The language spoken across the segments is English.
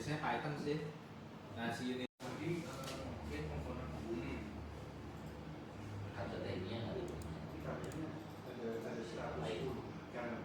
Biasanya Python sih. Nah si unit nanti mungkin komponen ada lainnya ada siapa itu yang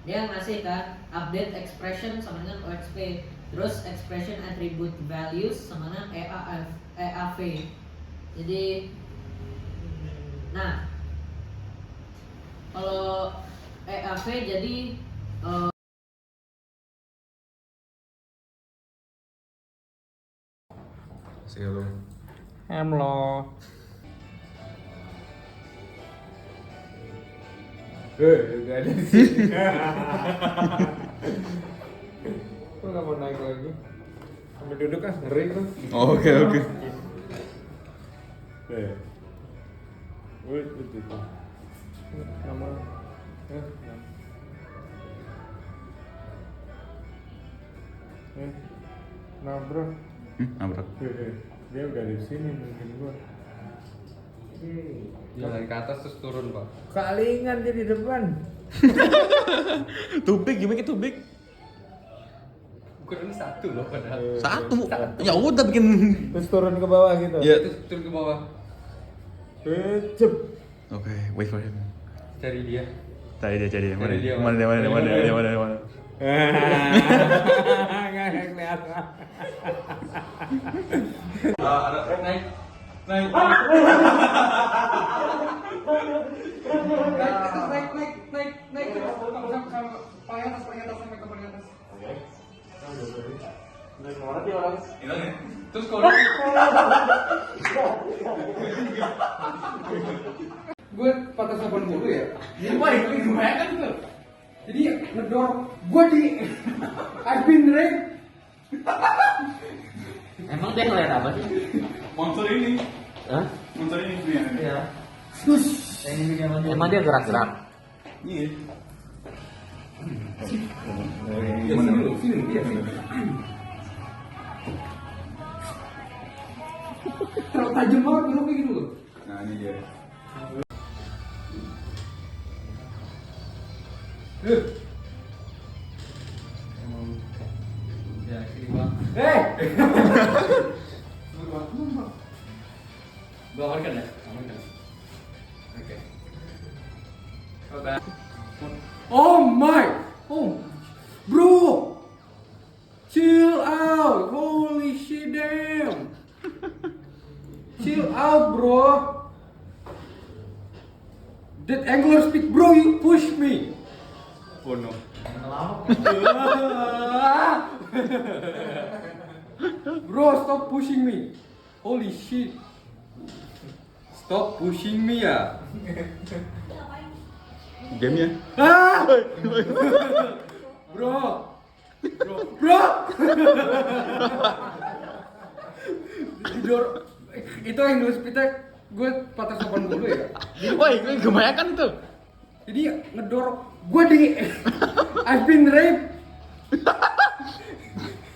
dia ngasih kan update expression sama dengan OXP, terus expression attribute values sama dengan EAV. Jadi nah kalau EAV jadi Silo. Halo. Gak ada di sini. Lu nggak mau naik lagi? Sambil duduk kan ngeri lu. Oke. Wait, itu. Nomor. Nah bro. Nabrak. Dia udah di sini mungkin gua. jalan ke atas terus turun pak. Kalingan dia di depan. Tubik gimana tubik? Ukuran satu loh padahal. Satu. Ya udah bikin. Terus turun ke bawah gitu. Ya. Terus turun ke bawah. Cep. Oke, wait for him. Cari dia. Cari dia. Cari dia, Mana dia? Nggak kelihatan. Ada naik. Naik. Paling atas sampai ke paling atas. Naik mana dia orang? Terus kalau gue 480 ya. Jadi wah itu gimana kan tuh? Jadi ngedorong gue di I've been raped. emang dia ngeliat apa sih? Monster ini. Hah? Monster ini dia. Iya. Sus. Emang dia gerak-gerak? Iya. Sini dulu, dia sini. Terlalu tajam banget beloknya gitu loh. Nah ini dia. Ya, sini bang. Gua amankan ya? Amankan. Oke. Oh my! Oh, bro! Chill out! Holy shit, damn! Chill out, bro! That angler speak, bro, you push me! Oh no. Bro, stop pushing me! Holy shit! Stop pushing me ya! Game-nya. Ah! Bro! Tidur. Itu yang dulu speednya gue 480 ya. Woi, gimana kan itu? Jadi ngedorong gue di I've been raped.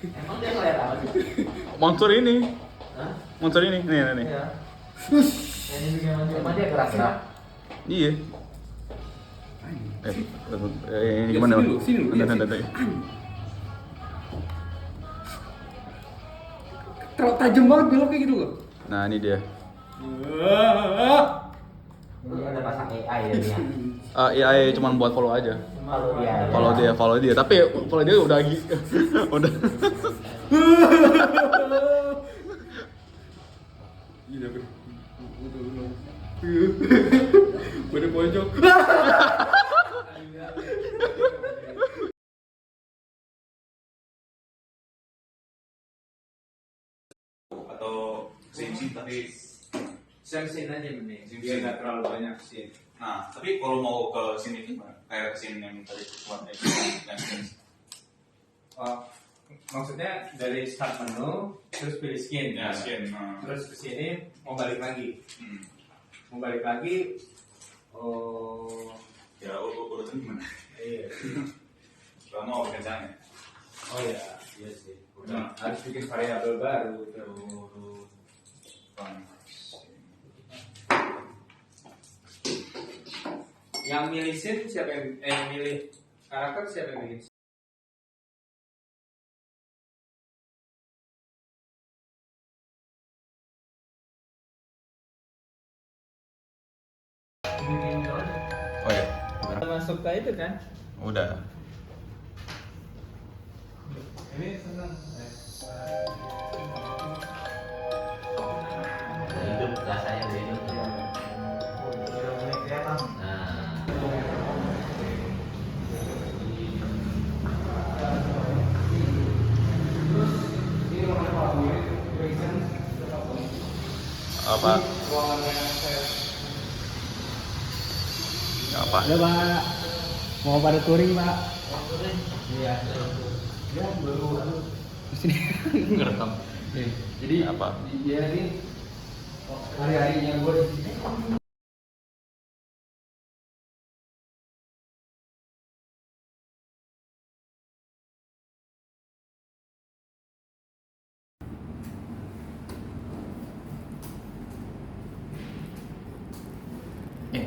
Emang dia ngeliat apa sih? Monster ini. Hah? Monster ini. Nih. Iya. Sus. Emang dia gerak-gerak? Iya. Ini gimana? Sini dulu. Bentar. Terlalu tajam banget beloknya gitu loh. Nah, ini dia. Ini ada pasang AI ya dia. AI cuma buat follow aja. Follow dia. Tapi follow dia udah udah. Gila ber. Gue di pojok. Atau sim tapi Sen aja mending. dia nggak terlalu banyak sih. Nah, tapi kalau mau ke sini gimana? Kayak ke sini yang tadi buat yang maksudnya dari start menu terus pilih skin Ya, skin. terus ke sini mau balik lagi Hmm. oh Ya, urutan gimana? iya Kalau mau kencang ya. oh ya iya sih udah harus bikin variabel baru terus yang milih scene siapa yang milih karakter siapa yang milih Oh ya, gimana? masuk ke itu kan Udah. ini senang Hidup rasanya udah hidup. udah mulai kelihatan Ini rumahnya Pak Boy, Reason, Apa? Apa? Halo Pak, mau pada touring Pak? Iya. Ya baru di sini ngerekam. Jadi Apa? Dia ini hari-harinya gue di sini.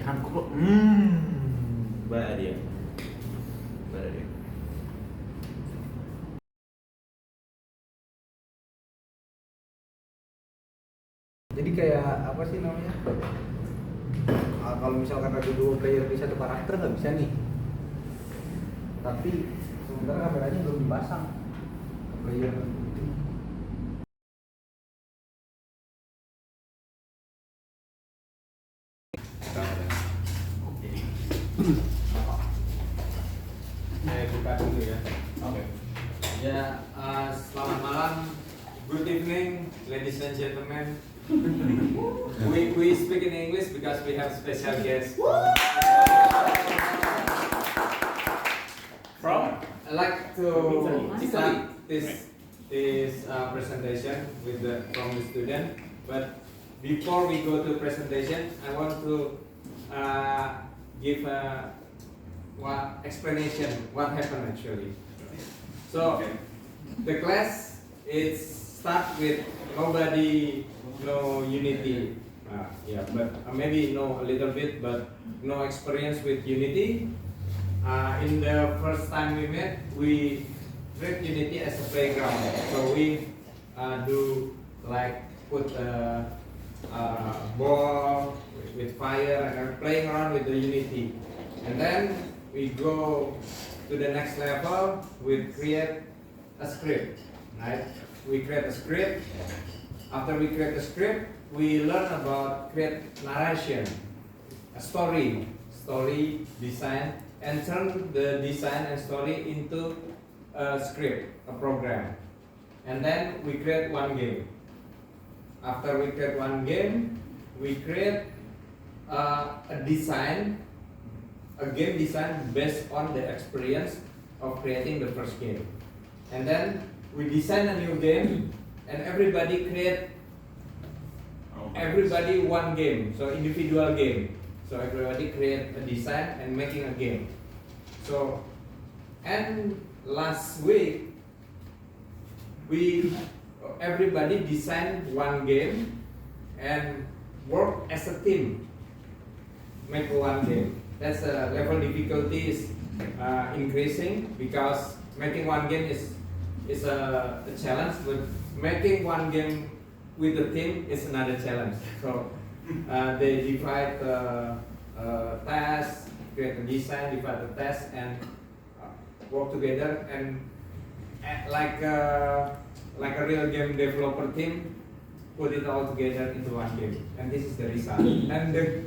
kan kok baik dia Jadi kayak apa sih namanya? Kalau misalkan ada dua player di satu karakter nggak bisa nih. Tapi sementara kameranya belum dipasang ke player itu. saya buka dulu ya Oke. ya selamat malam good evening ladies and gentlemen we speak in English because we have special guests from I like to start this presentation with from the student but before we go to presentation I want to give a explanation what happened actually. So the class it start with nobody know Unity. Yeah, but maybe know a little bit, but no experience with Unity. In the first time we met, we treat Unity as a playground. So we do like put a ball with fire and playing around with the Unity, and then we go to the next level. We create a script, right? We create a script. After we create a script, we learn about create narration, a story design, and turn the design and story into a script, a program. And then we create one game. After we create one game, we create a game design based on the experience of creating the first game. And then we design a new game and everybody one game, so individual game. So everybody create a design and making a game. So and last week everybody designed one game and work as a team, make one game. That's level difficulty is increasing because making one game is a challenge, but making one game with the team is another challenge. So they divide tasks, create a design, divide the tasks, and work together and like a real game developer team put it all together into one game, and this is the result. And the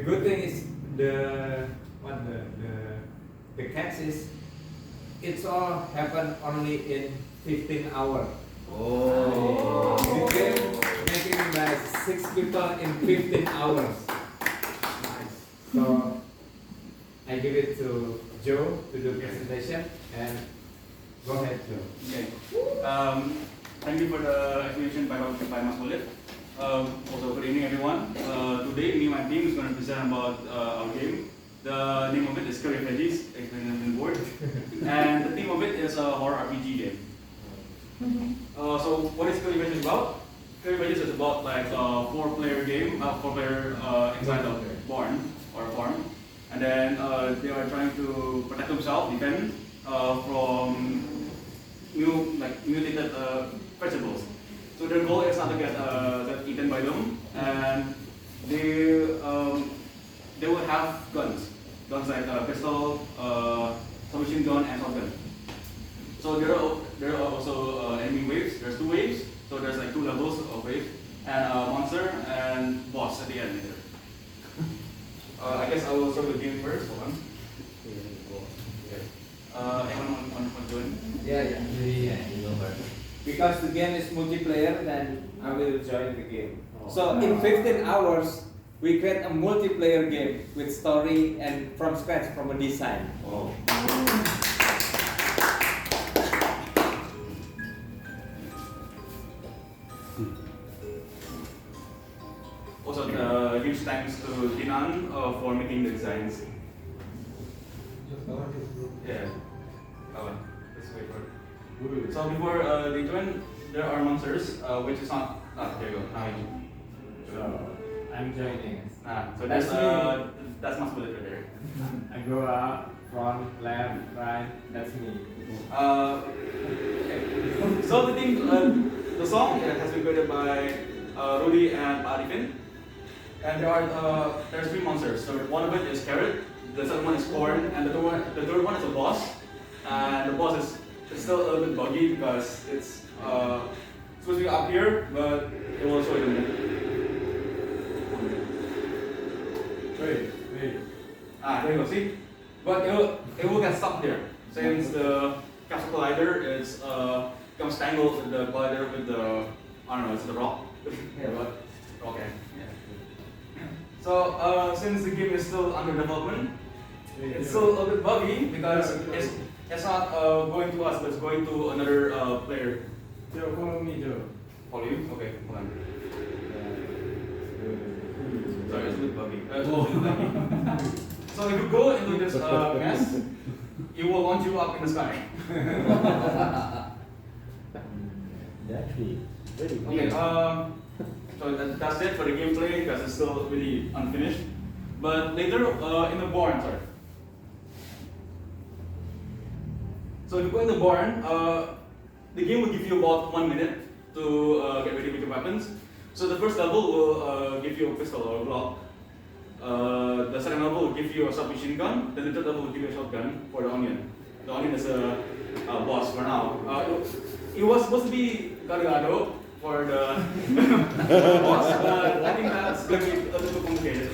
good thing is the catch is it's all happened only in 15 hours. Oh. The game making by 6 people in 15 hours. Nice. So I give it to Joe to do presentation, and Go ahead, Joe. Okay. Thank you for the explanation by Mas Khalid. Also, good evening, everyone. Today, me and my team is going to present about our game. The name of it is Curry Veggies, explained on the board. And the theme of it is a horror RPG game. So, what is Curry Veggies about? Curry Veggies is about like a four-player game, four-player inside a barn or a farm. And then they are trying to protect themselves, defend from mutated vegetables. So their goal is not to get eaten by them, and they will have guns like a pistol, submachine gun, and shotgun. So there are also enemy waves. There's two waves, so there's like two levels of waves, and a monster and boss at the end later. I guess I will start with the game first. Hold on. Anyone want to join? Yeah. Because the game is multiplayer, then I will join the game. So in 15 hours, we create a multiplayer game with story and from scratch, from a design. Also, huge thanks to Dinan for making the designs. Yeah. Let's wait for it. So before they join, there are monsters, which is not. There you go. Now you. I'm joining. So that's Mas Bullet right there. I go up, front, left, right. That's me. Okay. So the song has been created by Rudy and Arifin, and there's three monsters. So one of it is carrot, the second one is corn, and the third one is a boss. And the boss is still a little bit buggy because it's supposed to be up here, but it will show you in a minute. Wait. There you go. See, but it will get stuck there since the capsule collider is becomes tangled with the collider with the it's the rock. Yeah, but Okay. Yeah. So since the game is still under development, it's still a bit buggy because it's not going to us, but it's going to another player. Joe, follow me, Joe. Follow you? Okay, hold on. Sorry, it's a bit buggy. So if you go into this mess, it will launch you up in the sky. Actually, very good. Okay, so that's it for the gameplay because it's still really unfinished. But later in the barn, So if you go in the barn, the game will give you about 1 minute to get ready with your weapons. So the first level will give you a pistol or a Glock. The second level will give you a submachine gun. Then the third level will give you a shotgun for the onion. The onion is a boss for now. It was supposed to be gado-gado for the boss, but I think that's going to be a little complicated.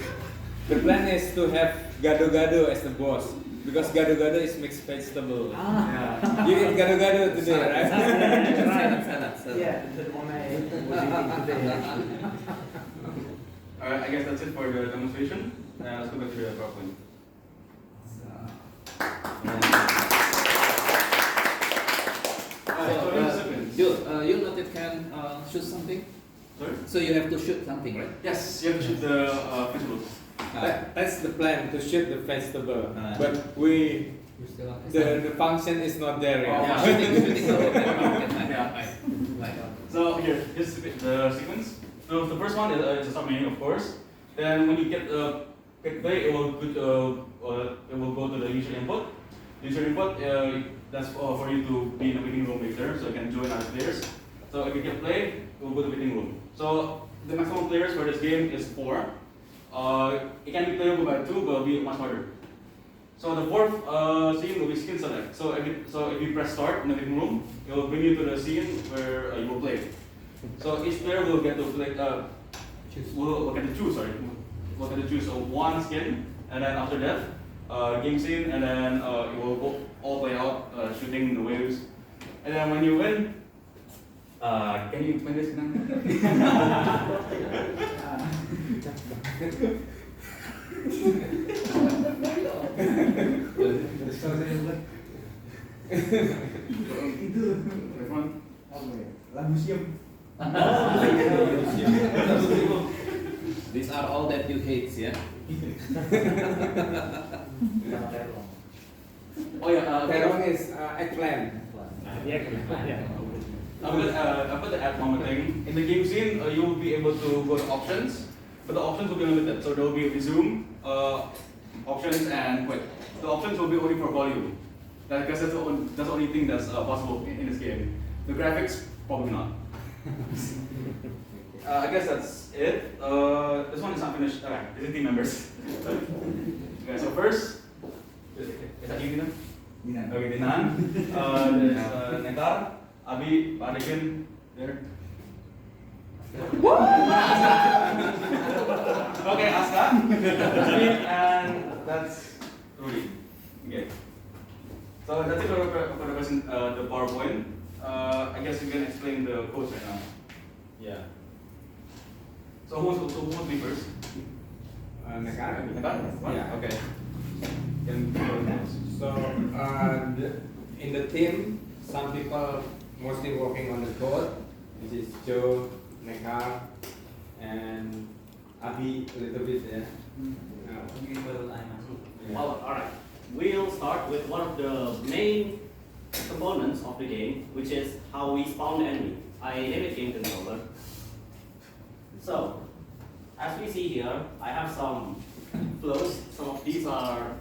The plan is to have gado-gado as the boss. Because gado-gado is mixed vegetable. Yeah. You eat gado-gado today, right? Salad. Yeah, that's one I was eating today. Alright, I guess that's it for the demonstration. Let's go back to the PowerPoint. So here's the sequence. You noted can shoot something? Sorry? So you have to shoot something, right? Yes, you have to shoot the vegetables. That's the plan, to shoot the vegetable. But the function is not there yet. Yeah. Shooting. Okay, Yeah. right. So here's the sequence. So the first one is a submenu, of course. Then when you get play, it will go to the user input. User input, that's for you to be in the waiting room later, so you can join other players. So if you get play, it will go to the waiting room. So the maximum players for this game is 4. It can be playable by 2, but it'll be much harder. So the fourth scene will be scene select. So if you press start in the living room, it will bring you to the scene where you will play. So each player will get to play. Will get to choose. Will get to choose one skin, and then after that, game scene, and then it will all play out, shooting the waves, and then when you win, can you explain this now? Itu Refund. apa ya? Lagu siap. These are all that you hate, yeah? Oh yeah, Terong is eggplant. I put the add one more thing. In the game scene, you will be able to go to options, but the options will be limited. So there will be resume, options, and quit. The options will be only for volume. Because that's the only thing that's possible in this game. The graphics, probably not. I guess that's it. This one is not finished. Okay, this is team members. Okay, so first, is that you, Dinan? Dinan. Okay, Dinan. There's Nekar, Abi, Pak Adekin, there. Okay, Aska, Steve, and that's Rudy. Okay. So that's it for the PowerPoint. I guess you can explain the codes right now. Yeah. So who wants me first? Nekar. Nekar? Yeah. Okay. Can go next. So in the team, some people mostly working on the code, which is Joe, Nekar, and Abi a little bit. Yeah. Well, alright. We'll start with one of the main components of the game, which is how we spawn the enemy. I name it game controller. So, as we see here, I have some flows. Some of these are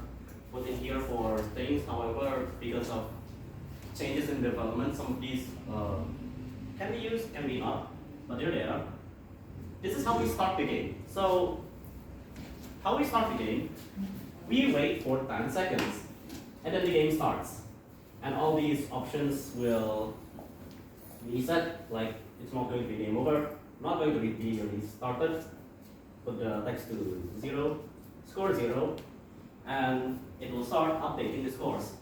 put in here for things. However, because of changes in development, some of these can be used, can be not, but they're there. This is how we start the game. So, how we start the game, we wait for 10 seconds, and then the game starts. And all these options will reset, like it's not going to be game over, not going to be restarted, put the text to 0, score 0, and it will start updating the scores.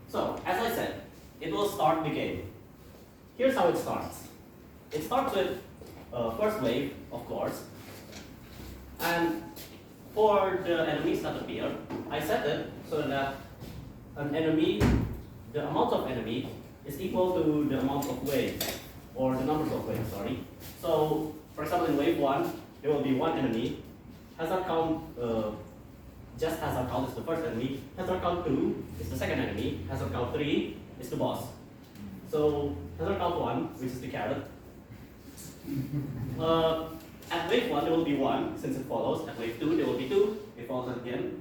So, as I said, it will start the game. Here's how it starts. It starts with first wave, of course, and for the enemies that appear, I set it so that an enemy, the amount of enemy is equal to the amount of waves, or the numbers of waves, sorry. So, for example, in wave 1, there will be one enemy. Hazard count, just hazard count is the first enemy. Hazard count 2 is the second enemy. Hazard count 3 is the boss. So, hazard count 1, which is the carrot. At wave 1, there will be 1, since it follows. At wave 2, there will be 2, it follows again.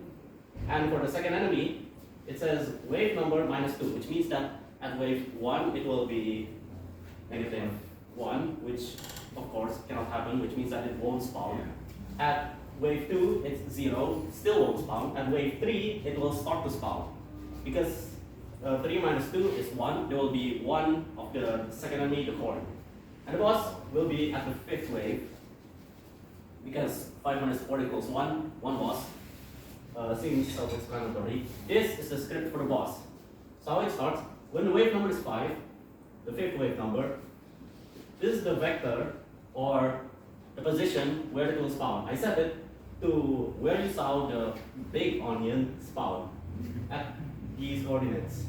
And for the second enemy, it says wave number minus 2, which means that at wave 1, it will be negative 1, which of course cannot happen, which means that it won't spawn. At wave 2, it's 0, still won't spawn. At wave 3, it will start to spawn. Because 3 minus 2 is 1, there will be 1 of the second enemy, the corn. And the boss will be at the 5th wave, because 5 minus 4 equals 1, one boss. Seems self-explanatory. This is the script for the boss. So how it starts, when the wave number is 5, the 5th wave number, this is the vector, or the position where it will spawn. I set it to where you saw the big onion spawn, at these coordinates.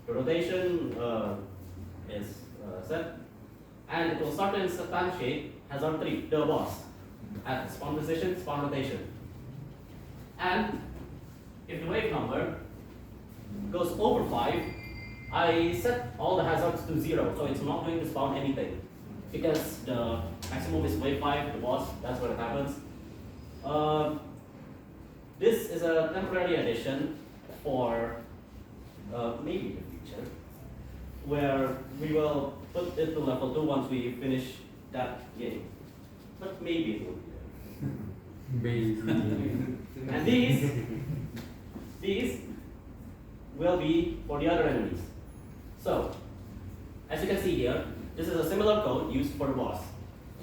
The rotation is set, and it will start to instantiate hazard 3, the boss, at spawn position, spawn rotation. And if the wave number goes over 5, I set all the hazards to 0, so it's not going to spawn anything. Because the maximum is wave 5, the boss, that's what it happens. This is a temporary addition for maybe the future, where we will put it to level 2 once we finish that game. But maybe it will be there. And these will be for the other enemies. So, as you can see here, this is a similar code used for the boss.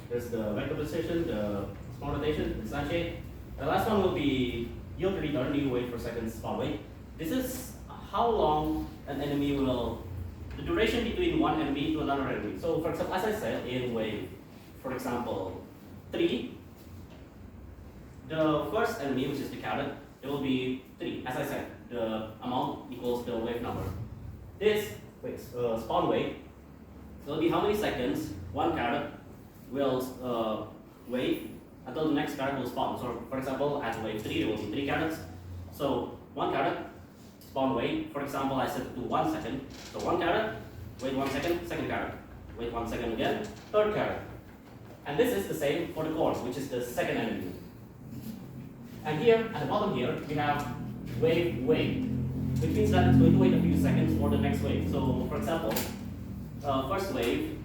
There's the vector position, the spawn rotation, instantiate. The last one will be yield to return, new wait for seconds spawn wait. This is how long an enemy will, the duration between one enemy to another enemy. So, for example, as I said, in wave, for example, 3, the first enemy, which is the carrot, it will be 3, as I said. the amount equals the wave number. This spawn wave will be how many seconds one caret will wait until the next caret will spawn. So for example, at wave 3 there will be 3 carets. So 1 caret spawn wait. For example, I set it to 1 second. So 1 caret, wait 1 second, second caret, wait 1 second again, third caret. And this is the same for the cores, which is the second enemy. And here at the bottom here we have wave wait, which means that it's going to wait a few seconds for the next wave. So for example, first wave,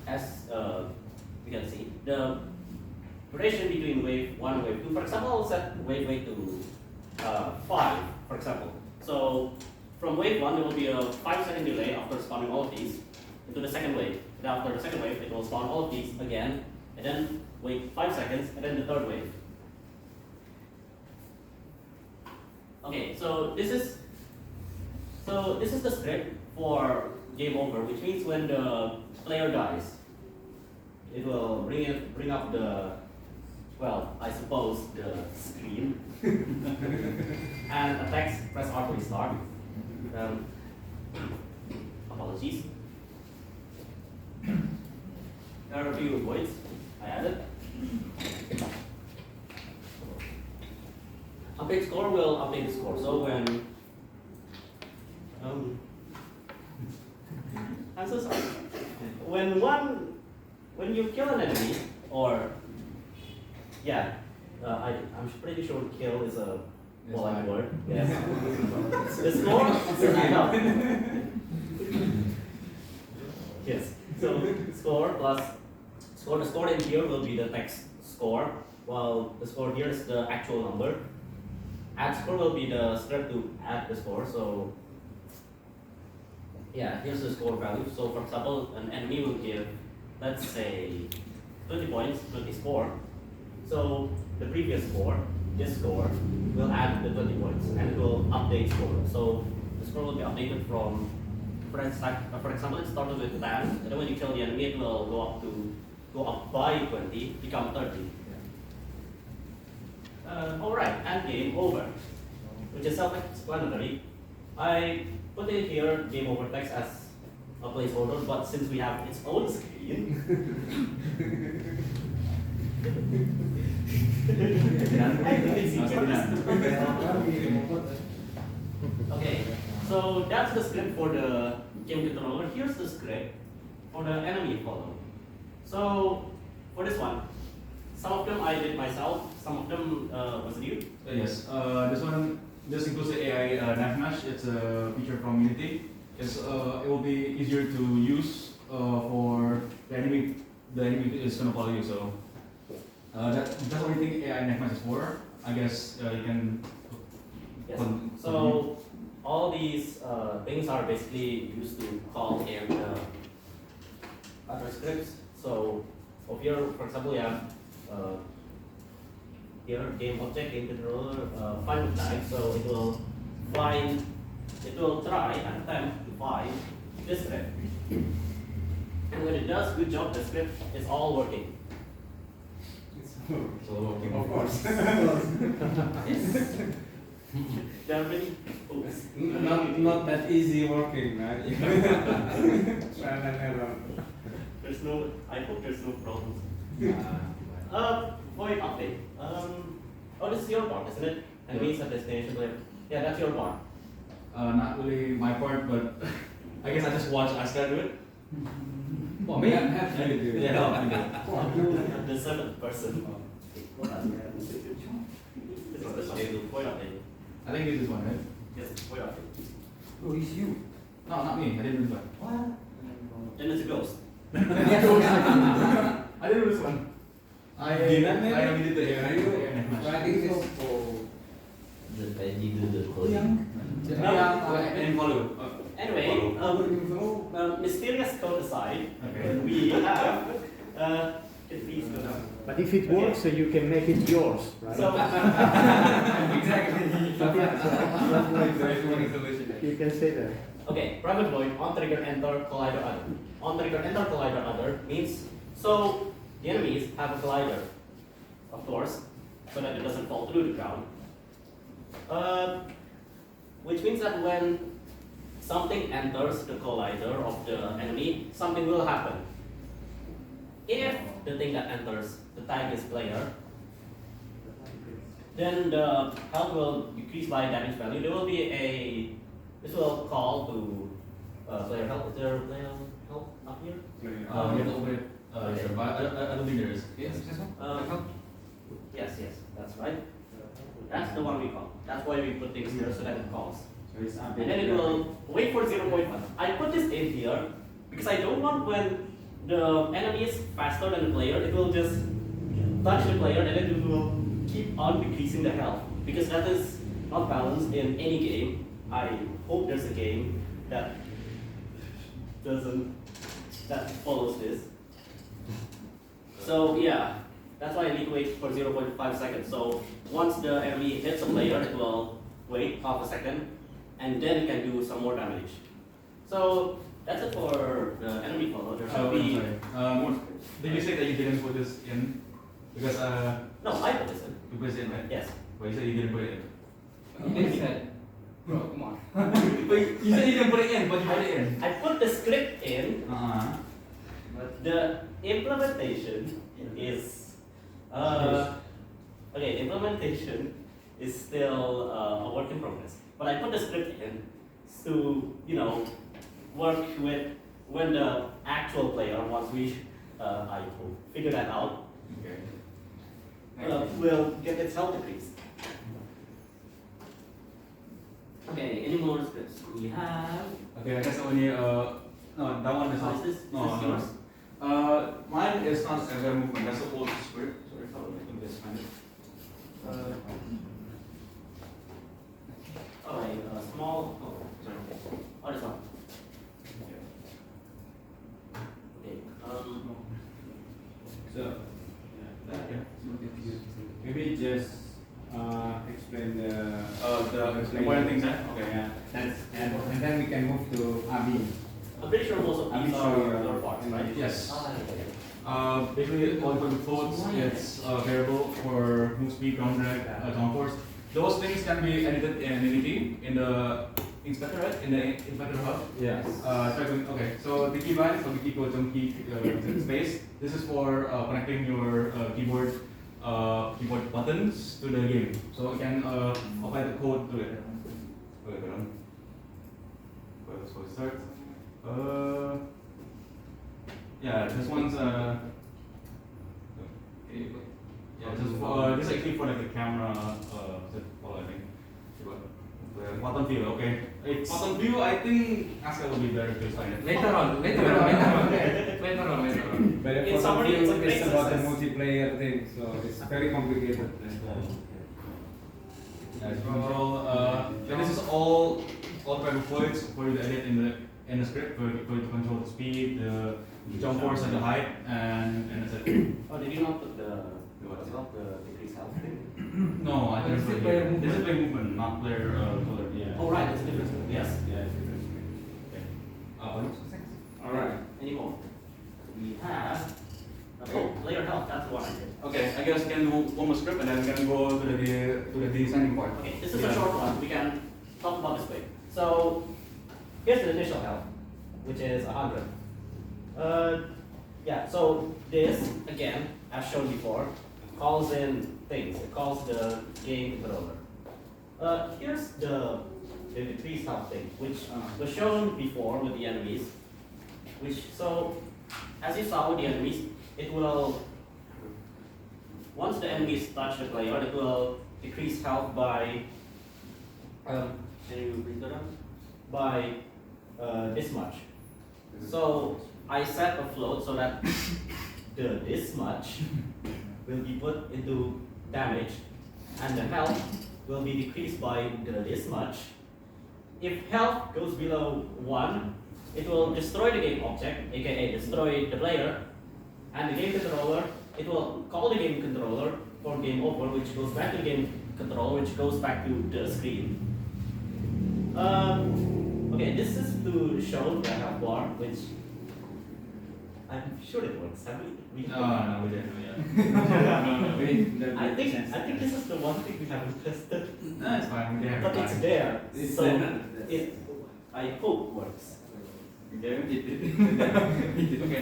as we can see, the duration between wave 1 and wave 2, for example, I'll set wave wait to 5, for example. So from wave 1 there will be a 5-second delay after spawning all of these into the second wave. And after the second wave it will spawn all of these again, and then wait 5 seconds, and then the third wave. Okay, so this is the script for game over, which means when the player dies, it will bring up the, well, I suppose the screen and attacks press R to restart. Apologies. There are a few voids I added. Update score will update the score. So when I'm so sorry. When you kill an enemy, or I'm pretty sure kill is a polite word. Yes. The score. Yes. So score plus score. The score in here will be the text score, while the score here is the actual number. Add score will be the script to add the score. So yeah, here's the score value. So for example, an enemy will give, let's say, 20 points, 20 score. So the previous score, this score, will add the 20 points and it will update score. So the score will be updated from, for example, it started with 10, and then when you kill the enemy, it will go up by 20, become 30. Alright, and game over, which is self-explanatory. I put in here game over text as a placeholder, but since we have its own screen, I think it's easier. Okay, so that's the script for the game controller. Here's the script for the enemy follow. So for this one, some of them I did myself, some of them was new. Yes, this one just includes the AI knife match. It's a feature from Unity. It will be easier to use for the enemy. The enemy is gonna follow you. So that's the only thing AI knife match is for. I guess you can. Yes. So all these things are basically used to call in other scripts. So over here, for example, you have here game object, game controller, find with knife. So it will try and attempt to find this script. And when it does, good job, the script is all working. So working, of course. There are many oops. Not that easy working, right? Trial and error. There's no, I hope there's no problems. Void update. Oh, this is your part, isn't it? And means a destination layer. Yeah, that's your part. Not really my part, but I guess I just watch Aska do it. Well, me, I'm happy to do it. Yeah, The seventh person. This is the void update. I think this is one, right? Yes, void update. Oh, it's you. No, not me. I didn't do this one. Then it's a ghost. I didn't do this one. I only did the AI knife match. Writing this for And follow. Anyway, mysterious code aside, Okay. we have. Please go down. But if it works, so you can make it yours, right? So, You can say that. okay, private void on trigger enter collider other. On trigger enter collider other means so the enemies have a collider, of course, so that it doesn't fall through the ground. which means that when something enters the collider of the enemy, something will happen. If the thing that enters the tag is player, then the health will decrease by damage value. There will be this will call to player health. Is there player health up here? You have to open it. Sure, but I don't think there is. Yes, this one? Yes, that's right. That's the one we call. That's why we put things here so that it calls. And then it will wait for 0.5. I put this in here because I don't want when the enemy is faster than the player, it will just touch the player and then it will keep on decreasing the health. Because that is not balanced in any game. I hope there's a game that follows this. So yeah, that's why I need to wait for 0.5 seconds. So once the enemy hits a player, it will wait half a second, and then it can do some more damage. So that's it for the enemy follow. There should be. Did you say that you didn't put this in? Because No, I put this in. you put this in, right? Yes. But you said you didn't put it in. You said, bro, come on. But you said you didn't put it in, but you put it in. I put the script in, Uh-huh. but the implementation is okay. Implementation is still a work in progress. But I put the script in to work with when the actual player, once we I hope figure that out, Okay. will get its health decreased. Okay, any more scripts? We have. Okay, I guess only no, that one is not. Is this No, no. yours? Mine is not a movement. That's a old script. Sorry, how do I just find it? Small. Oh, sorry. Oh, this one. Okay. So, maybe just explain The important things, right? Okay. yeah, and then we can move to Abi. I'm pretty sure most of Abi these show are you, your parts, right? Yes. Okay. Basically, all the floats, it's variable for move speed, ground drag, downforce. Those things can be edited in Unity in the inspector, right? In the inspector hub. Yes. Okay, so the keybind, so the keyboard jump key space. This is for connecting your keyboard buttons to the game. So you can apply the code to it. Okay, hold on. So it starts. Yeah, this one's okay. Yeah, this is actually for like the camera I think. The bottom view, okay. Bottom view, I think Aska will be better to explain it. Later on. In But summary, it's a great it's about the success. multiplayer thing, so it's very complicated. Yeah, so overall, this is all private fluids for you to edit in the script for you to control the speed, the jump force, and the height, and that's it. Oh, did you not put the decreased health thing? No, I didn't put it here. This is player movement, not player color. Yeah. Oh, right, it's a difference. Yes. Yeah, it's different. Okay. All right. Any more? We have. Player health. That's the one I did. Okay, I guess we can do one more script and then we can go to the designing part. Okay, this is a short one. We can talk about this way. So here's the initial health, which is 100. Yeah. So this again, as shown before, calls in things. It calls the game controller. Here's the decreased health thing, which was shown before with the enemies. So as you saw with the enemies, it will, once the enemies touch the player, it will decrease health by, can you read that down? By this much. So I set a float so that this much will be put into damage, and the health will be decreased by this much. If health goes below 1, it will destroy the game object, aka destroy the player, and the game controller, it will call the game controller for game over, which goes back to the game controller, which goes back to the screen. Okay, this is to show the health bar, which I'm sure it works. Have we? No, we didn't. Yeah. I think this is the one thing we haven't tested. No, it's fine. We have But it's there. It's So there. it, I hope works. Okay, okay,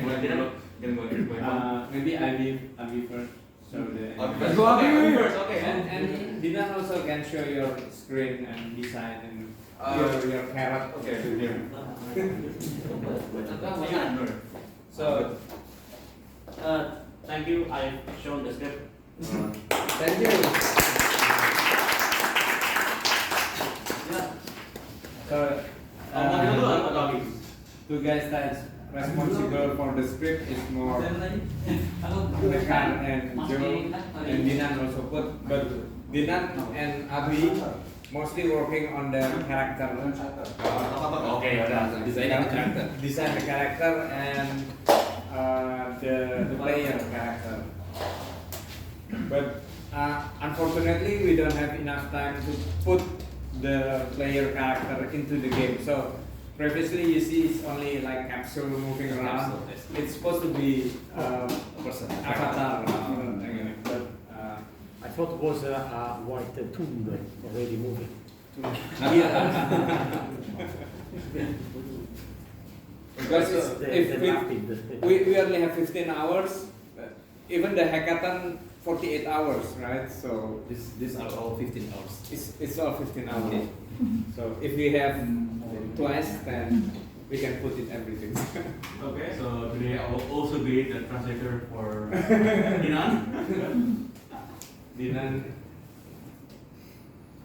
Maybe I be first. So the Let's go Abi first. Okay. and Dinan also can show your screen and design and your carrot. Okay. to them. So, thank you. I've shown the script. Thank you. So, two guys that's responsible for the script is more Rekan and Joe and Dinan also but Dinan and Abi mostly working on the character. Okay, Design the character and the player character. But unfortunately, we don't have enough time to put the player character into the game. So previously, you see it's only like capsule moving around. It's supposed to be avatar. But I thought it was a white tomb already moving. because if we only have 15 hours, even the hackathon 48 hours, right? So These are all 15 hours. it's all 15 hours. So if we have twice, then we can put it everything. Okay, so today I will also be the translator for Dinan.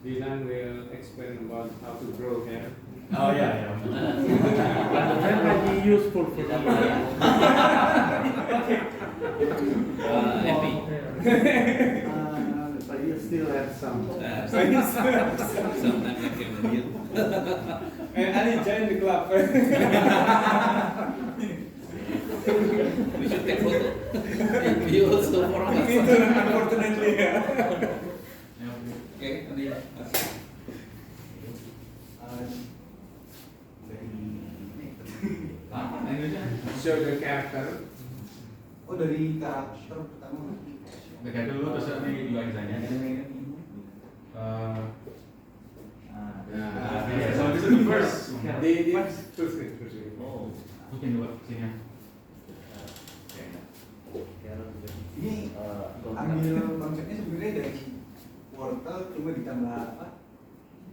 Dinan will explain about how to grow hair. Oh yeah. That might be useful for the MP. but you still have some. Sometimes I can deal. Ali join the club. We should take photo. You also for us. Unfortunately, Okay, Andi. show the character. Oh dari karakter pertama. Oke, dulu terus nanti UI desainnya. Yeah, so this is the first. Di terus. Oh, mungkin dua sini. Ini ambil konsepnya sebenarnya dari wortel cuma ditambah apa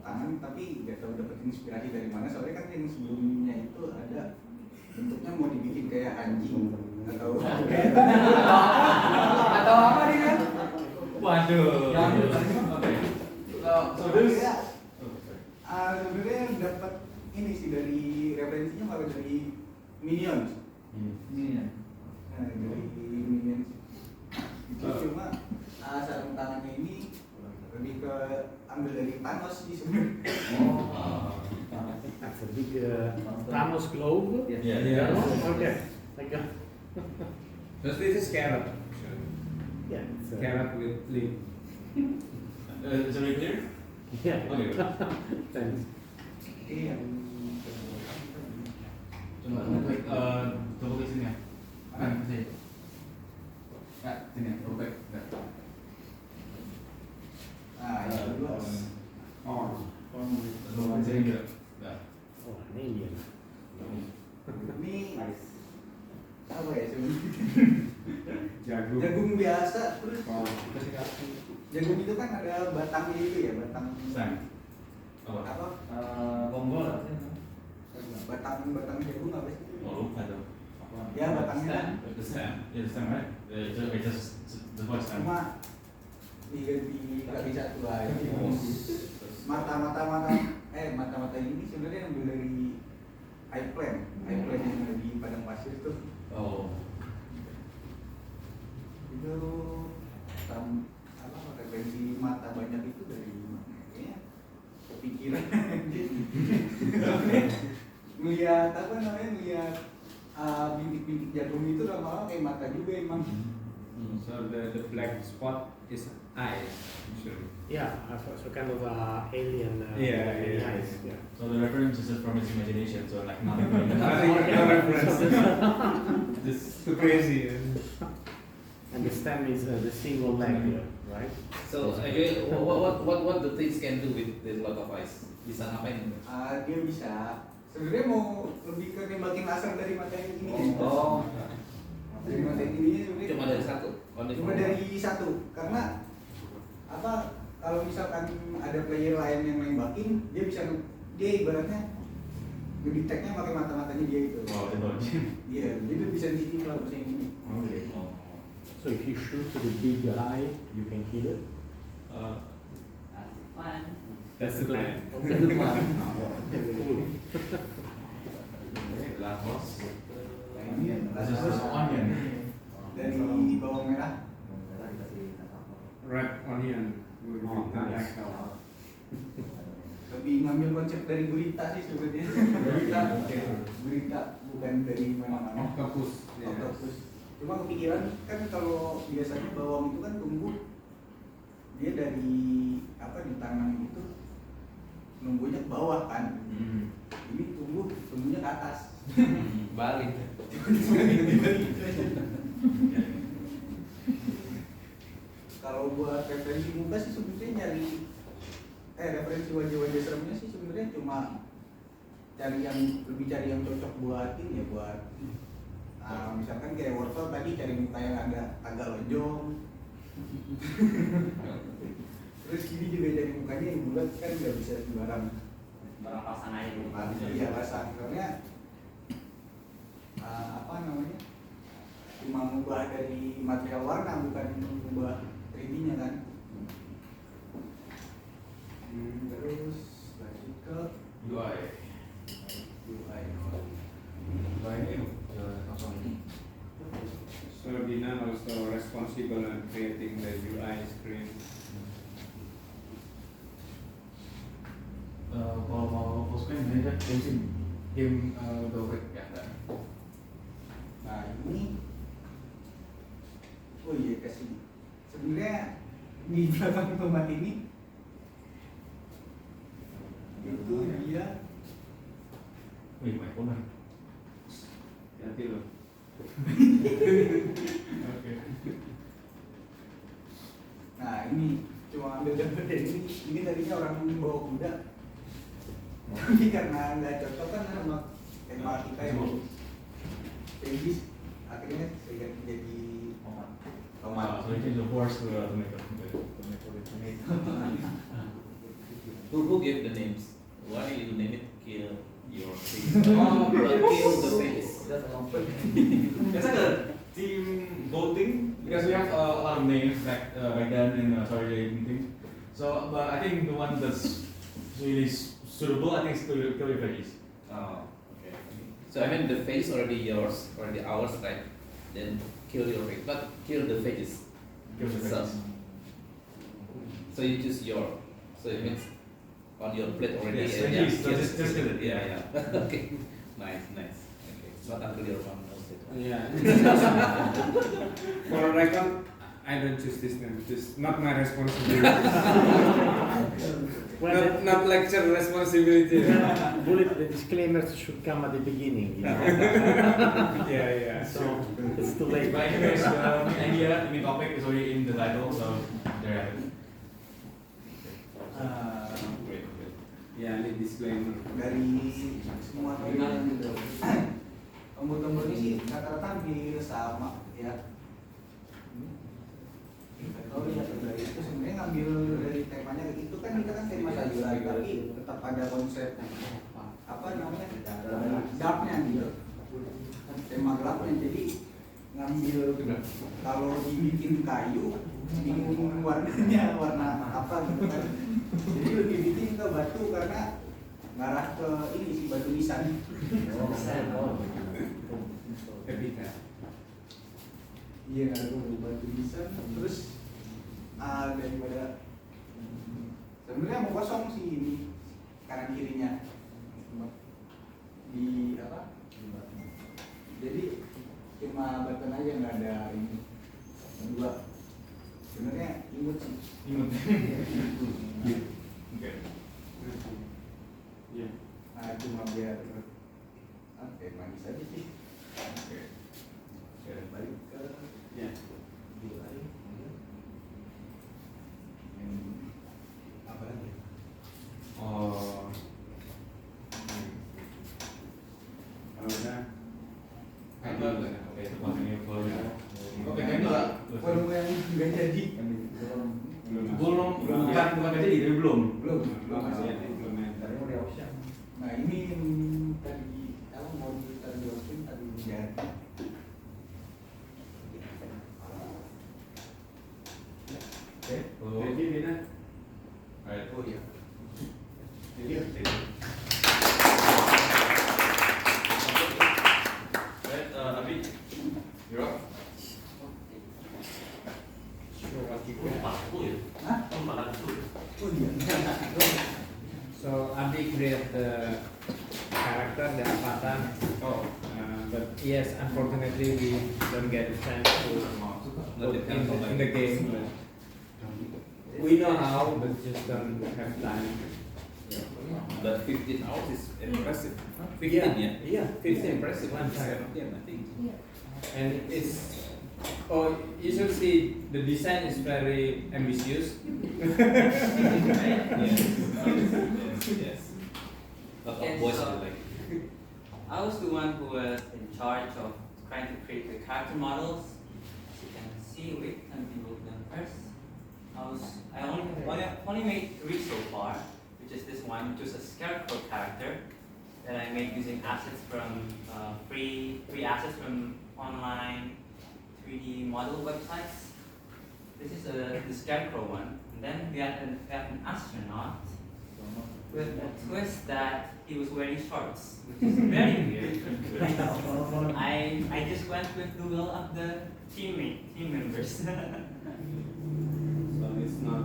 tangan tapi nggak tahu dapat inspirasi dari mana soalnya kan yang sebelumnya itu ada bentuknya mau dibikin kayak anjing atau atau apa nih kan? Waduh. Oke. So this. Sebenarnya dapat ini sih dari referensinya malah dari Minions. Nah, dari Minions. Itu cuma sarung tangannya ini lebih ke ambil dari Thanos sih sebenarnya. That's a big Thanos globe. Yeah. Okay. Like Terus this is carrot. yeah. It's, Carrot with leaf. Is it really clear? Yeah. Okay. Thanks. Iya. Coba coba ke sini ya. Kan sini. Kak, sini ya, robek. Nah, itu dulu. Oh. Belum sini juga. Nah. Oh, an alien. Ini apa ya sebenarnya? Jagung. Jagung biasa terus Oh. jagung itu kan ada batangnya itu ya, batang Sang. Apa? apa? Bonggol. Batang jagung apa sih? Oh, lupa tuh. Ya batangnya The stem. Yeah, the stem, right? Just the first stem. cuma diganti kali satu aja. Mata ini sebenarnya ambil dari iPlan yang ada di padang pasir itu. Oh. Itu referensi mata banyak itu dari mana? Kayaknya kepikiran. Ngeliat apa namanya ngeliat bintik-bintik jagung itu lama-lama kayak mata juga emang. So the black spot is eye, usually. Yeah, so kind of alien. Yeah. Eyes. Yeah. So the reference is just from his imagination, so like nothing. Nothing, no reference. Just too crazy. And the stem is the single leg here. right? So anyway, what the things can do with the lot of ice? Bisa ngapain? Dia bisa sebenarnya mau lebih ke nembakin laser dari materi ini. Oh. Dari materi ini sebenarnya Cuma dari satu. cuma dari satu karena apa kalau misalkan ada player lain yang nembakin dia ibaratnya ngedeteknya pakai mata-matanya dia itu. Oh, itu. Iya, jadi lebih sensitif lah bahasa ini. Oke. So if you shoot to the big eye, you can kill it. Fun. That's the plan. Lahos. Nah, ini ya, Terus onion. dari bawang merah. Red onion will be the nice. background. Lebih ngambil konsep dari gurita sih sebenarnya. Gurita bukan dari mana-mana. Octopus. Octopus. Cuma kepikiran kan kalau biasanya bawang itu kan tumbuh dia dari apa ditanam itu tumbuhnya ke bawah kan. Ini tumbuhnya ke atas. Balik. Kalau buat referensi muka sih sebenarnya nyari referensi wajah-wajah seremnya sih sebenarnya cuma cari yang cocok buat ini ya buat misalkan kayak wortel tadi cari muka yang agak lonjong. Terus ini juga cari mukanya yang bulat kan nggak bisa sembarang pasang aja. iya pasang soalnya apa namanya cuma mengubah dari material warna bukan mengubah 3D-nya kan. Terus lanjut ke UI. UI. UI ini langsung ini. So Dinan also responsible in creating the UI screen. Kalau mau full screen ini kan game Dovek ya kan. Nah ini, oh iya kasih. Sebenarnya di belakang tomat ini itu dia. Wih, main phone. Hati loh. Oke. Nah ini cuma ambil gambar dari ini tadinya orang bawa kuda. Tapi karena nggak cocok kan sama tema kita yang Pegis, akhirnya saya ganti jadi tomat. So you change the horse to tomato. Who gave the names? Why you name it kill your face? Kill the face. That's a long story. It's like a team voting because we have a lot of names back then in sorry things. So, but I think the one that's really suitable, I think, is kill your face. Oh, okay. So I mean the face already yours, already ours, right? Then kill your face, but kill the faces. Kill the So, face. so you choose your. So it means on your plate already. Yes, yeah, yes, so just kill it. Yeah, yeah. Okay. Nice, nice. Okay. Not until your mom knows it. Yeah. For a record, I don't choose this name. This not my responsibility. not lecture responsibility. Bullet, the disclaimers should come at the beginning. You know? Yeah. So it's too late. But anyways, the main idea, the main topic is already in the title, so there you have it. Wait. Yeah, ini disclaimer. Dari semua tombol-tombol ini sih rata-rata hampir sama ya. Kalau lihat dari itu sebenarnya ngambil dari temanya itu kan kita kan tema sayuran tapi tetap ada konsep apa namanya darknya gitu, tema gelapnya. Jadi ngambil kalau dibikin kayu bingung warnanya warna apa gitu kan. Jadi lebih bikin ke batu karena ngarah ke ini sih batu nisan. Epica. Iya ngarah ke batu nisan terus daripada sebenarnya mau kosong sih ini kanan kirinya di apa? Jadi cuma button aja nggak ada ini dua. Sebenarnya imut sih. Imut. Oke. Yeah. Nah cuma biar manis aja sih. Oke. Balik ke Yeah. UI. Oke, itu pakai volume. Oke, kan ini volume yang nggak jadi. Belum, bukan jadi, tapi belum. Belum masih tadi mau di option. Nah ini yang tadi aku mau ditaruh di option tadi belum jadi. Oke, Jadi Bina. Alright. Oh iya. Alright, Abi, you're up. Oh iya. So Abi create the character, the avatar. Oh, But yes, unfortunately we don't get a chance to put in the game. We know how, but just don't have time. But 15 hours is impressive. 15, Yeah, yeah? yeah, 15 impressive one time. 17, I think. And it's you should see the design is very ambitious. Yes. Lot Okay, of voice so- like. I was the one who was in charge of trying to create the character models. As you can see, wait, let me look them first. I only made 3 so far, which is this one, which is a scarecrow character that I made using assets from free assets from online 3D model websites. This is the scarecrow one. And then we have an astronaut with a twist that he was wearing shorts, which is very weird. I just went with the will of the team members. So it's not.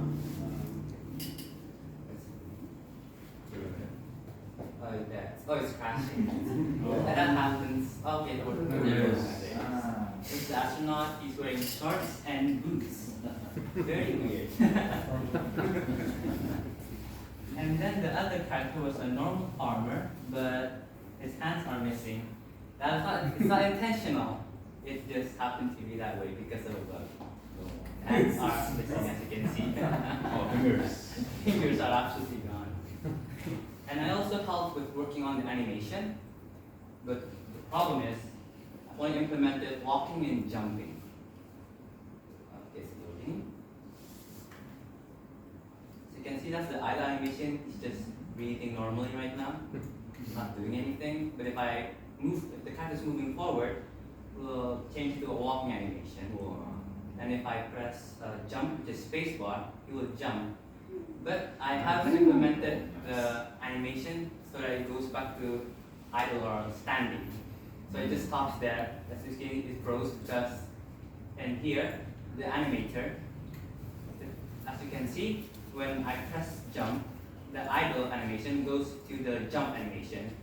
It's crashing. And that happens. Okay, it's the astronaut. He's wearing shorts and boots. Very weird. And then the other character was a normal farmer, but his hands are missing. It's not intentional. It just happened to be that way because of hands are missing, as you can see. oh, fingers. Fingers are absolutely gone. And I also helped with working on the animation, but the problem is I've only implemented walking and jumping. Okay, it's loading. So you can see that's the idle animation. It's just breathing normally right now, not doing anything. But if the cat is moving forward, we'll change to a walking animation. And if I press jump, which is spacebar, he will jump. But I haven't implemented the animation so that it goes back to idle or standing. So it just stops there. As you can see, it grows because in here, the animator, as you can see, when I press jump, the idle animation goes to the jump animation.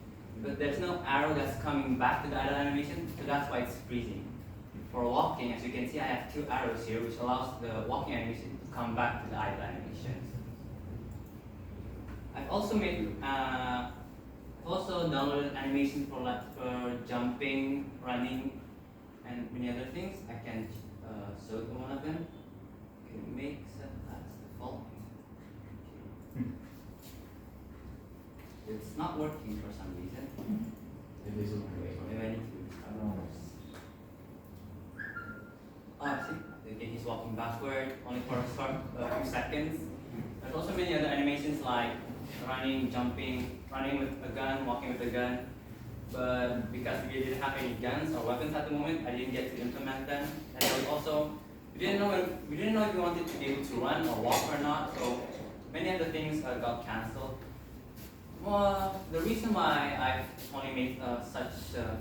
But there's no arrow that's coming back to the idle animation, so that's why it's freezing. For walking, as you can see, I have 2 arrows here, which allows the walking animation to come back to the idle animation. I've also downloaded animation for jumping, running, and many other things. I can show you one of them. You can make set as default. It's not working for some reason. Maybe I need to restart. See, again, he's walking backward, only for a few seconds. There's also many other animations like running, jumping, running with a gun, walking with a gun. But because we didn't have any guns or weapons at the moment, I didn't get to implement them. And there was also, we didn't know if we wanted to be able to run or walk or not. So many of the things got cancelled. Well, the reason why I've only made such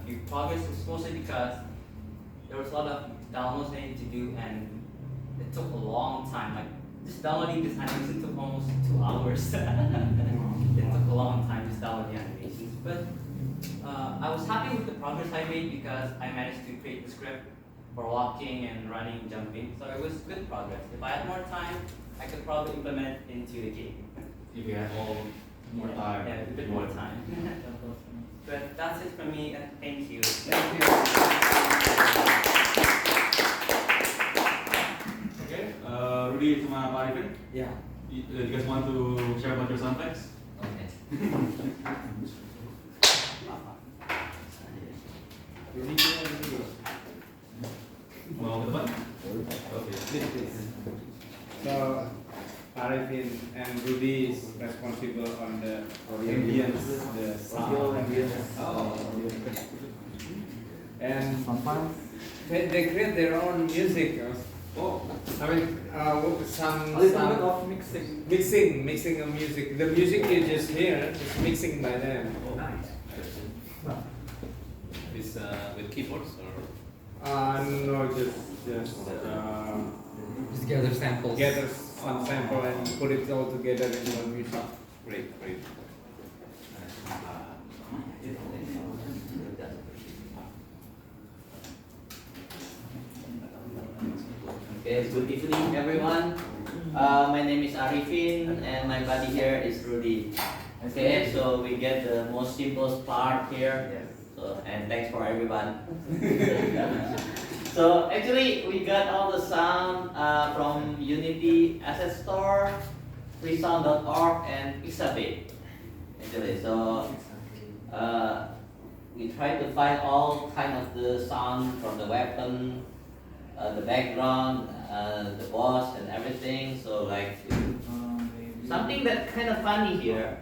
few progress is mostly because there was a lot of downloads I needed to do, and it took a long time. Like just downloading this animation took almost 2 hours. It took a long time just downloading animations, but I was happy with the progress I made because I managed to create the script for walking and running, jumping. So it was good progress. If I had more time, I could probably implement it into the game. If you have all more time. Yeah, a bit more time. But that's it for me, and thank you. Okay, Rudy sama Pak Arifin, Ya. you guys want to share about your sound effects? Okay. Ini and Rudy is responsible on the ambience, the sound. And they create their own music. Oh, I mean, some A little bit of mixing. mixing of music. The music you just hear is mixing by them. Nice. with keyboards or? No, just Just gather samples. gather some sample and put it all together in one music. Great, great. Okay, good evening everyone. My name is Arifin and my buddy here is Rudy. Okay, so we get the most simplest part here. So, and thanks for everyone. So actually we got all the sound from Unity Asset Store, freesound.org and Pixabay. Actually, so we try to find all kind of the sound from the weapon, the background, the boss and everything. So like something that kind of funny here.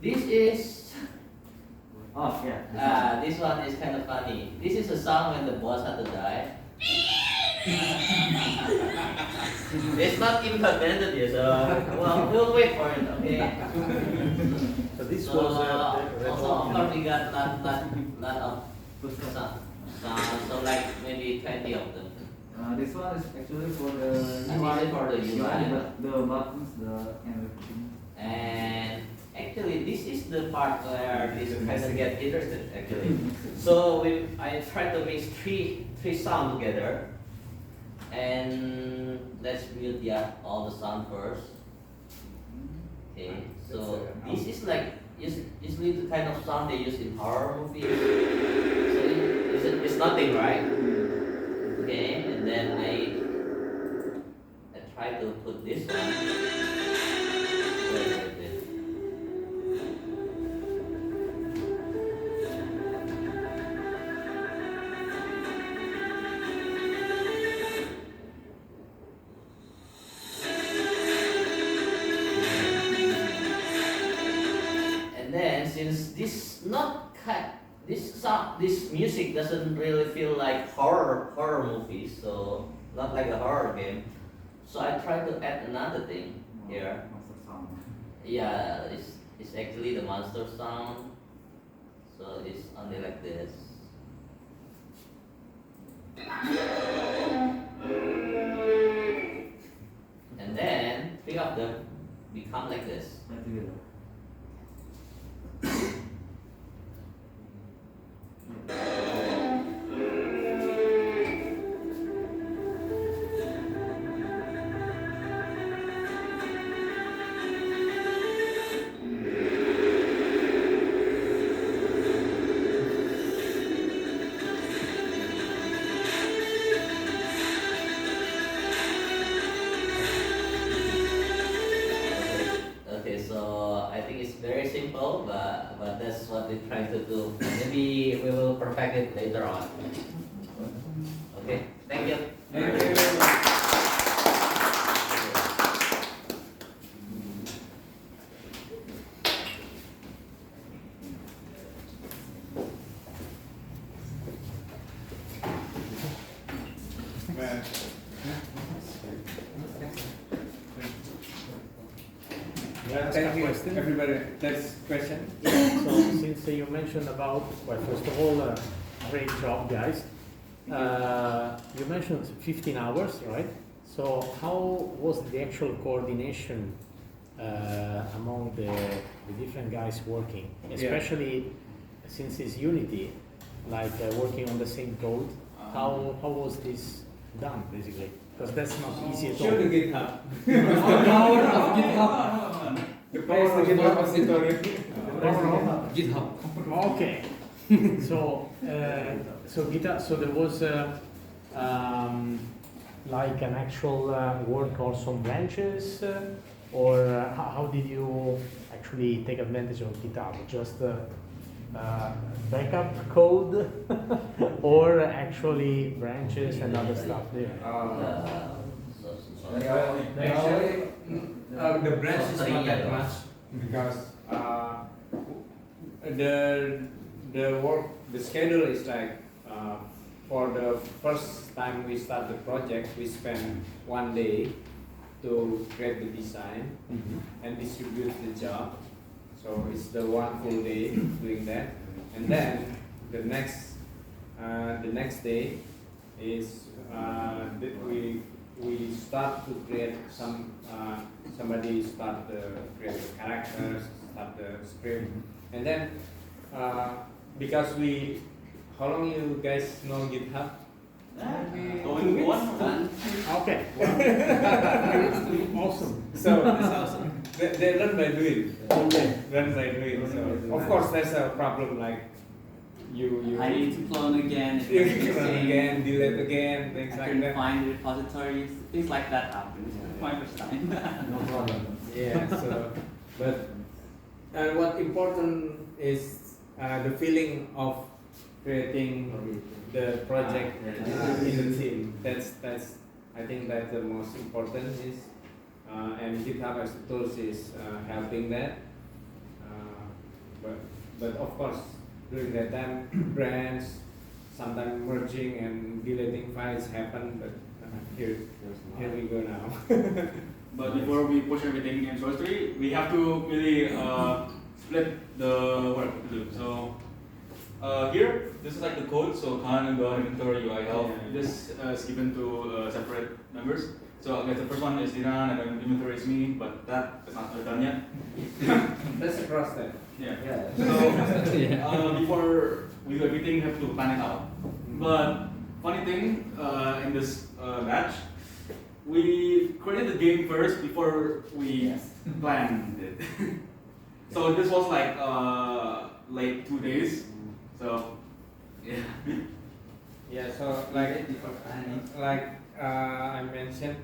This is this one is kind of funny. This is a sound when the boss had to die. It's not implemented yet, so well, we'll wait for it. Okay. So this So was also of course we got lot of good sound. So like maybe 20 of them. This one is actually for the And this is for the UI. but the buttons, and everything. And actually, this is the part where this kind of get interested. Actually, so I try to mix three sound together, and let's mute all the sound first. Okay, so this is like usually the kind of sound they use in horror movies. So it's nothing, right? Okay, and then I try to put this one. Wait. And then since this music doesn't really feel like horror movies, so not like a horror game. So I try to add another thing here. Yeah, it's actually the monster sound. So it's only like this. And then three of them become like this. Okay, so I think it's very simple, but that's what we're trying to do. Maybe we will perfect it later on. Okay, thank you. Thank you. Well, thank you, everybody. Next question. So since you mentioned about, well, first of all, great job, guys. You mentioned 15 hours, right? So how was the actual coordination among the different guys working, especially since it's Unity, like working on the same code? How was this done, basically? Because that's not easy at all. Show the GitHub. The power of GitHub. The power of GitHub. GitHub. Okay. So GitHub. So there was like an actual work on some branches, or how did you actually take advantage of GitHub? Just backup code, or actually branches and other stuff there? So Dari awal. Actually, the branch is not that much because the schedule is like for the first time we start the project, we spend 1 day to create the design and distribute the job. So it's the 1 full day doing that, and then the next day is we start to create somebody start the create the characters, start the script, and then because how long you guys know GitHub? Going one. Okay. Awesome. So they learn by doing. Learn by doing. So of course there's a problem like you I need to clone again. you run again, delete again, things I like couldn't that. find repositories. Things like that happen. It's my first time. No problem. Yeah. So, but what important is the feeling of creating the project in the team. That's I think that's the most important is and GitHub as a tools is helping that. But of course during that time brands sometimes merging and deleting files happen. But here we go now. But before we push everything in source 3, we have to really split the work to do. So here, this is like the code. So Khan, the inventory, UI help. This is given to separate members. So I guess the first one is Dinan, and then inventory is me. But that is not done yet. Let's cross that. Yeah. So before we do everything, we have to plan it out. But funny thing, in this batch, we created the game first before we planned it. So this was like late 2 days. So yeah. Yeah, so like I mentioned,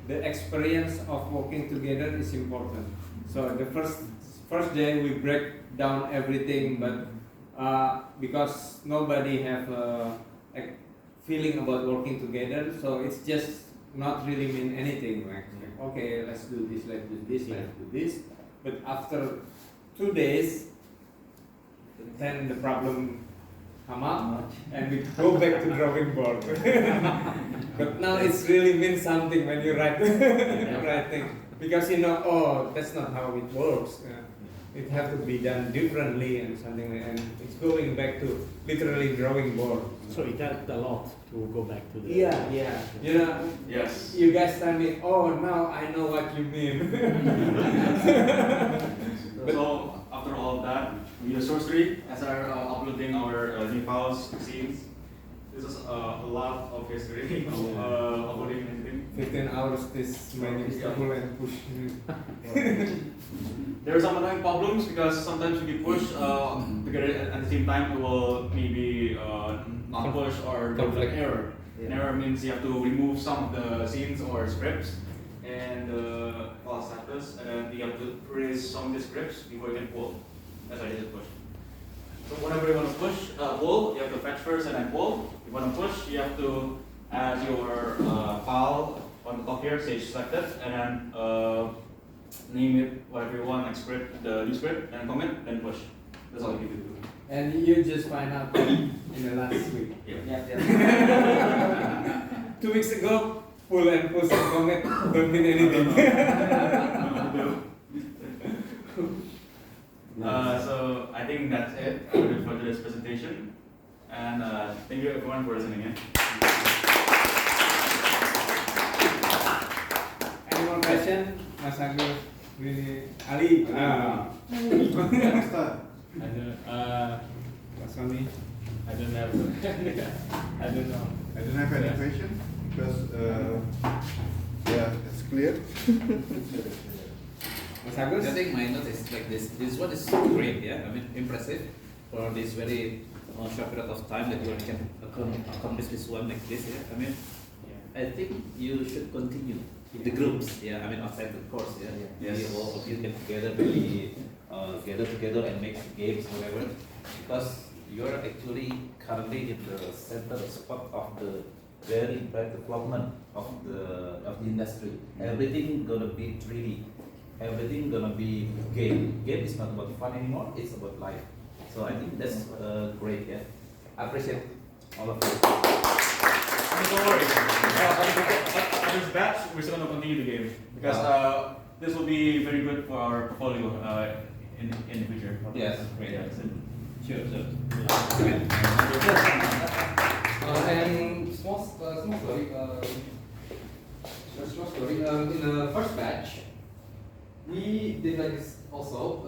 the experience of working together is important. So the first day we break down everything, but because nobody have a feeling about working together, so it's just not really mean anything. Like okay, let's do this, let's do this, let's do this. But after 2 days, then the problem come up and we go back to drawing board. But now it's really means something when you write writing, because you know, oh, that's not how it works. It has to be done differently and something like, and it's going back to literally drawing board. So it helped a lot to go back to the. Yeah. You know, Yes. you guys tell me, oh, now I know what you mean. So after all of that, we use source 3 as our uploading our new files, scenes. This is a lot of history of uploading and everything. 15 hours this many people and push. There are some annoying problems because sometimes we push together at the same time. It will maybe not push or there's like error. An error means you have to remove some of the scenes or scripts and file status, and then you have to erase some of the scripts before you can pull. That's why I just push. So whenever you want to push, pull, you have to fetch first and then pull. If you want to push, you have to add your file on the top here, say selected, and then name it whatever you want, like script, the new script, and comment, then push. That's all you need to do. And you just find out in the last week. Yeah. 2 weeks ago, pull and push and comment don't mean anything. So I think that's it for today's presentation, and thank you everyone for listening in. Any more question? Mas Agus, Ali. I don't, Mas Sony. I don't have, I don't know. I don't have any question because yeah, it's clear. Mas Agus? I think my note is like this. This one is great, yeah. I mean, impressive for this very short period of time that you can accomplish this one like this, yeah. I mean, I think you should continue the groups, yeah. I mean, outside the course, yeah. Yes. All of you get together, really gather together and make games, whatever. Because you're actually currently in the center spot of the very bad development of the industry. Everything gonna be 3D. Everything gonna be game. Game is not about fun anymore. It's about life. So I think that's great. Yeah, I appreciate all of you. Don't worry. After this batch, we're still gonna continue the game because this will be very good for our portfolio in the future. Yes, great. Yeah, Sure, sure. And small story. Small story. In the first batch, we did like this also,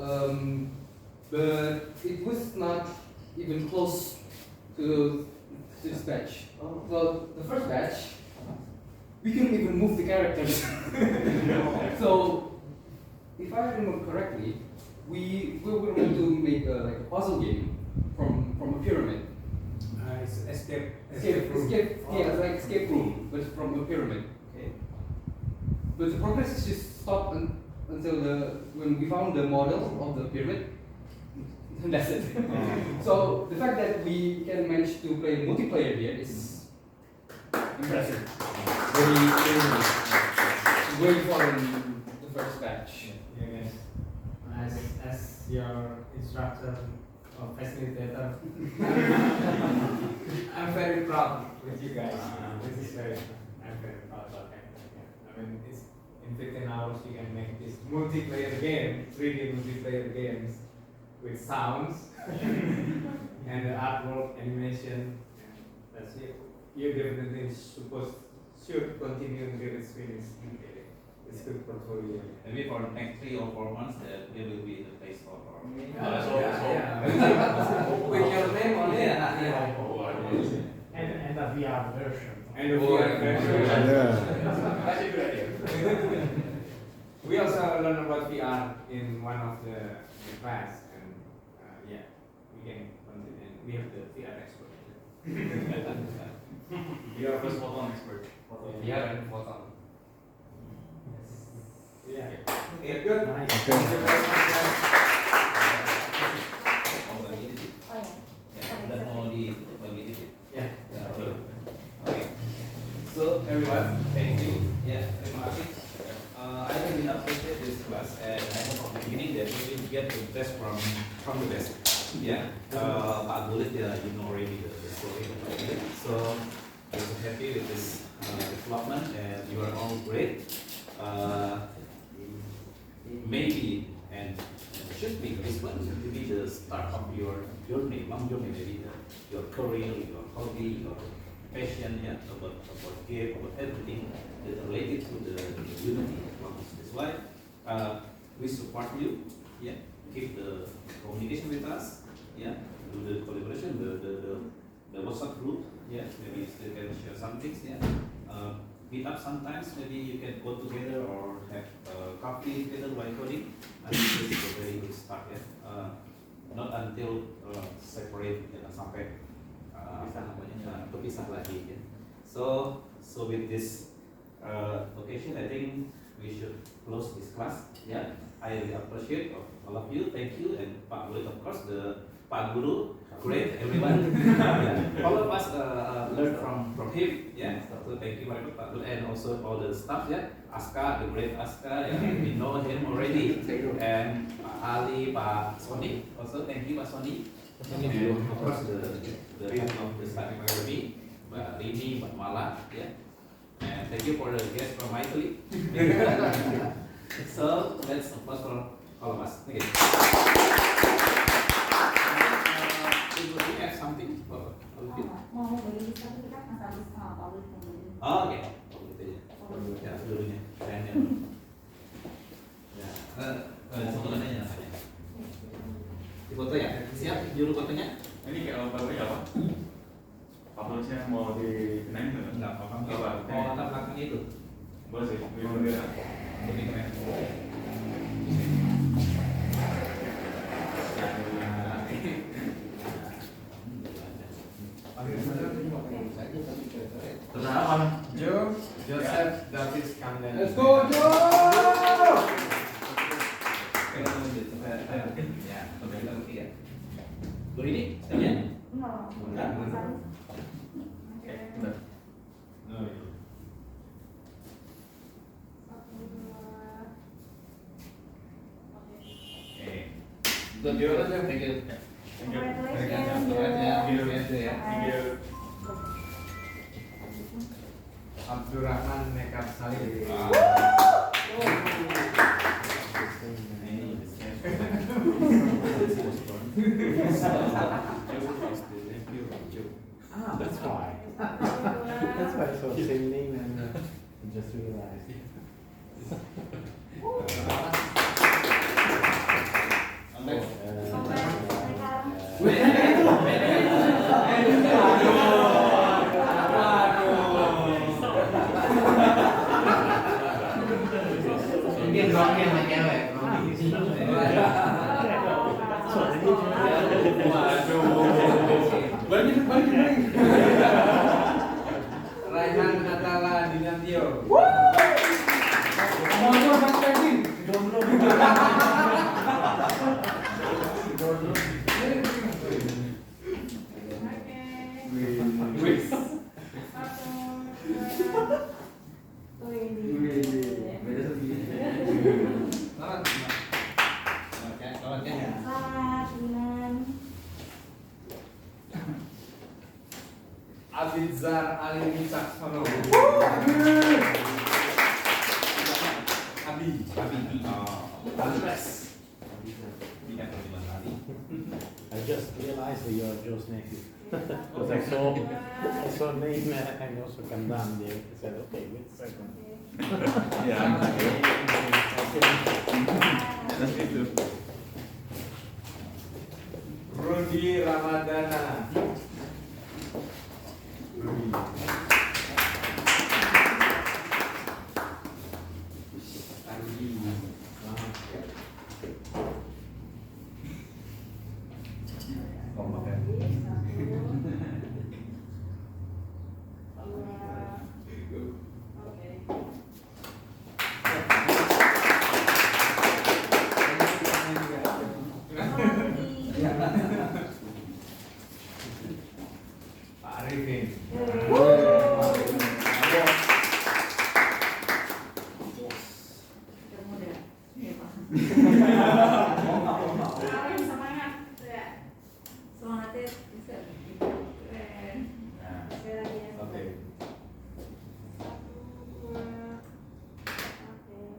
but it was not even close to this batch. So the first batch, we couldn't even move the characters. So if I remember correctly, we were going to make like a puzzle game from a pyramid. It's escape Escape, yeah, it's like escape room, but from a pyramid. Okay. But the progress just stopped until when we found the model of the pyramid. And that's it. So the fact that we can manage to play multiplayer here is impressive. Way more than the first batch. Yeah, guys. As your instructor or facilitator, I'm very proud with you guys. This is very. I'm very proud about that. I mean, it's in 15 hours you can make this multiplayer game, 3D multiplayer games with sounds and the artwork, animation. That's it. You definitely should continue until it's finished. It's good portfolio. Maybe for the next 3 or 4 months, there will be the place for. With your name on it. And a VR version. And the VR version. Yeah. That's a good idea. We also learn about VR in one of the class, and yeah, we can continue. We have the VR expert. You are first photon expert. Yeah, and photon. Yeah. Okay, good. Nice. Thank you very much, guys. Yeah. Okay. So everyone, thank you. Yeah, terima kasih. I really appreciate this class, and I hope from the beginning that we will get the best from the best. Yeah. Pak Gulit, you know already the story. So I'm so happy with this development, and you are all great. Maybe and should be this one should be the start of your journey, long journey, maybe your career, your hobby, your passion, yeah, about game, about everything that related to the unity. That's why we support you. Yeah, keep the communication with us. Yeah, do the collaboration, the WhatsApp group. Yeah, maybe you still can share some things. Yeah. Meet up sometimes, maybe you can go together or have coffee together while coding. I think this is a very good start, yeah. Not until separate, ya, sampai berpisah lagi, ya. So with this occasion, I think we should close this class. Yeah, I really appreciate of all of you. Thank you, and Pak Gulit, of course, the Pak Guru, great everyone. All of us learn from him. Yeah, so thank you very much, Pak Guru, and also all the staff. Yeah, Aska, the great Aska. Yeah, we know him already. And Pak Ali, Pak Sony. Also, thank you, Pak Sony. And of course, the head of the staff academy, Mbak Rini, Mbak Mala. Yeah, and thank you for the guest from Italy. So let's applause for all of us. Thank you. Do you have something for all of you? Mau beli tapi kita mas habis pabrik pembeli. Oh, oke. Oh, gitu ya. Ya, seluruhnya. Kayaknya. Ya. Fotonya apa ya? Di foto ya? Siap juru fotonya? Ini kayak apa apa? Uploadnya mau dikenain nggak? Enggak apa-apa. Apa? Oh, latar belakang itu. Boleh sih. Bendera. Lebih keren. Terus apa? Joe, Joseph, David, Kamden. Let's go, Joe! Ya, kita ketiga. Berini, sekalian? Enggak. Enggak. Mas Haris. Oke, bentar. Thank you. Thank you. Thank you. Abdurrahman Nekar Salim. That's why. That's why I saw the same name and just realized. Ini grogi sama cewek. Balik. Raihan Natala Dinantio. Abizar Ali Wicaksono. Abi. I just realized that you're Joe's nephew. Because I saw name and also Kandan there. I said, okay, wait a second. Rudi Ramadana.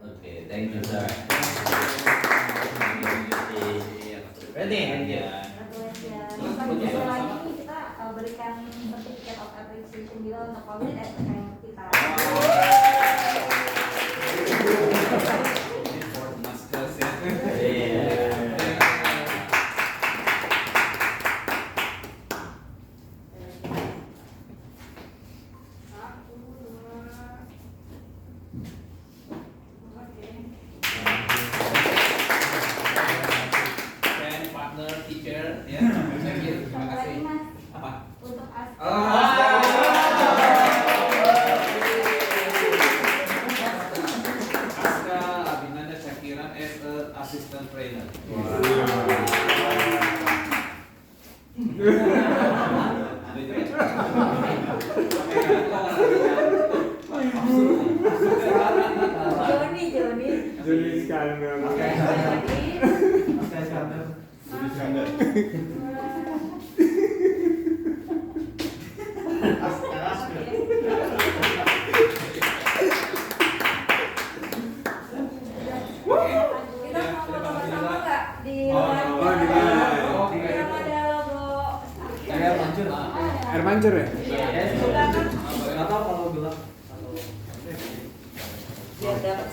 Okay, thank you, sir. Ready? Ya. Sebentar lagi kita berikan sertifikat of appreciation juga untuk COVID SKM kita. Partner, teacher, ya. Thank you. Terima kasih. Apa? Untuk Aska Abinanda Syakiran as a assistant trainer. Joni Iskandar. kita mau foto bersama nggak di luar? Yang ada logo Air mancur ya? Iya. Nggak tahu kalau gelap. Biar dapat